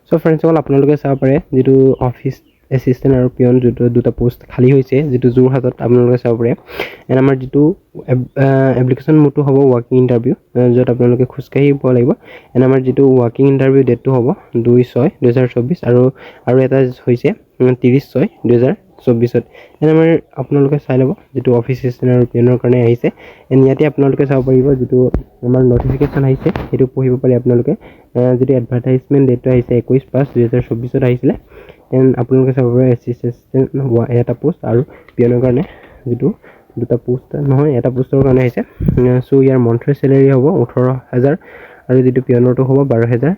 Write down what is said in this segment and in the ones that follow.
so ফ্ৰেণ্ডসকল আপোনালোকে চাব পাৰে যিটো অফিচ এছিষ্টেণ্ট আৰু পিয়ন দুটা পোষ্ট খালী হৈছে যিটো যোৰহাটত আপোনালোকে চাব পাৰে এণ্ড আমাৰ যিটো এপ্লিকেশ্যন মোডটো হ'ব ৱাকিং ইণ্টাৰভিউ য'ত আপোনালোকে খোজকাঢ়িব লাগিব এণ্ড আমাৰ যিটো ৱাকিং ইণ্টাৰভিউ ডেটটো হ'ব 2/6/2024 আৰু এটা হৈছে 30/6/2024 এণ্ড আমাৰ আপোনালোকে চাই ল'ব যিটো অফিচ এছিষ্টেণ্ট আৰু পিয়নৰ কাৰণে আহিছে এণ্ড ইয়াতে আপোনালোকে চাব পাৰিব যিটো আমাৰ নটিফিকেশ্যন আহিছে সেইটো পঢ়িব পাৰে আপোনালোকে যিটো এডভাৰটাইজমেণ্ট ডেটটো আহিছে 21/5/2024 আহিছিলে এণ্ড আপোনালোকে চাব পাৰে এছিষ্টেণ্ট এটা পোষ্ট আৰু পিয়নৰ কাৰণে যিটো দুটা পোষ্ট নহয় এটা পোষ্টৰ কাৰণে আহিছে চ' ইয়াৰ মন্থলি চেলেৰি হ'ব 18,000 আৰু যিটো পিয়নৰটো হ'ব 12,000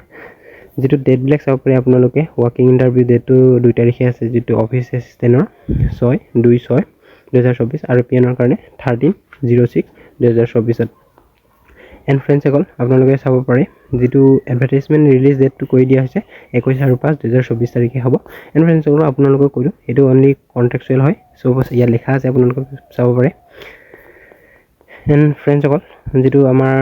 যিটো ডেটবিলাক চাব পাৰে আপোনালোকে ৱাকিং ইণ্টাৰভিউ ডেটটো 2 তাৰিখে আছে যিটো অফিচ এছিষ্টেণ্টৰ 6/2/2024 আৰু পিয়নৰ কাৰণে 13/06/2024 এণ্ড ফ্ৰেণ্ডসকল আপোনালোকে চাব পাৰে যিটো এডভাৰটাইজমেণ্ট ৰিলিজ ডেটটো কৰি দিয়া হৈছে 21/5/2024 তাৰিখে হ'ব এণ্ড ফ্ৰেণ্ডসকল আপোনালোকক কৈছোঁ এইটো অনলি কণ্ট্ৰেকচুৱেল হয় চ' ইয়াত লিখা আছে আপোনালোকে চাব পাৰে এণ্ড ফ্ৰেণ্ডসকল যিটো আমাৰ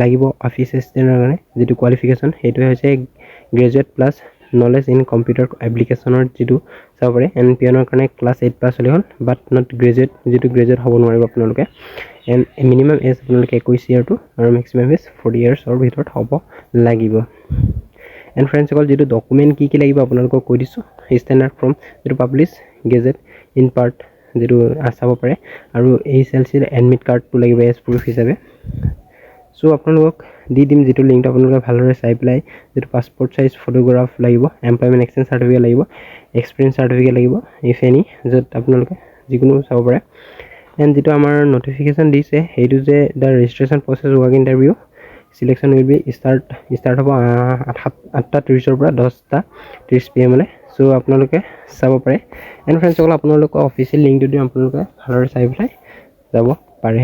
লাগিব অফিচ এছিষ্টেণ্টৰ কাৰণে যিটো কোৱালিফিকেশ্যন সেইটো হৈছে graduate plus knowledge in computer এপ্লিকেশ্যনৰ যিটো চাব পাৰে এণ্ড পিয়নৰ কাৰণে ক্লাছ 8 পাছ হ'লে হ'ল বাট নট গ্ৰেজুৱেট যিটো গ্ৰেজুৱেট হ'ব নোৱাৰিব আপোনালোকে এণ্ড মিনিমাম এজ আপোনালোকে 21 ইয়াৰটো আৰু মেক্সিমাম এজ 40 ইয়াৰ্ছৰ ভিতৰত হ'ব লাগিব এণ্ড ফ্ৰেণ্ডসকল যিটো ডকুমেণ্ট কি লাগিব আপোনালোকক কৈ দিছোঁ ষ্টেণ্ডাৰ্ড ফ্ৰম যিটো পাব্লিছ গেজেট ইন পাৰ্ট যিটো চাব পাৰে আৰু HLCৰ এডমিট কাৰ্ডটো লাগিব এজ প্ৰুফ হিচাপে চ' আপোনালোকক দি দিম যিটো লিংকটো আপোনালোকে ভালদৰে চাই পেলাই যিটো পাছপৰ্ট চাইজ ফটোগ্ৰাফ লাগিব এমপ্লয়মেণ্ট এক্সচেঞ্জ চাৰ্টিফিকেট লাগিব এক্সপিৰিয়েঞ্চ চাৰ্টিফিকেট লাগিব ইফ এনি য'ত আপোনালোকে যিকোনো চাব পাৰে এণ্ড যিটো আমাৰ নটিফিকেশ্যন দিছে সেইটো যে the registration process work interview selection will be start হ'ব 8:30 পৰা 10:30 PM চ' আপোনালোকে চাব পাৰে এণ্ড ফ্ৰেণ্ডসকল আপোনালোকৰ অফিচিয়েল লিংকটো দি আপোনালোকে ভালদৰে চাই পেলাই যাব পাৰে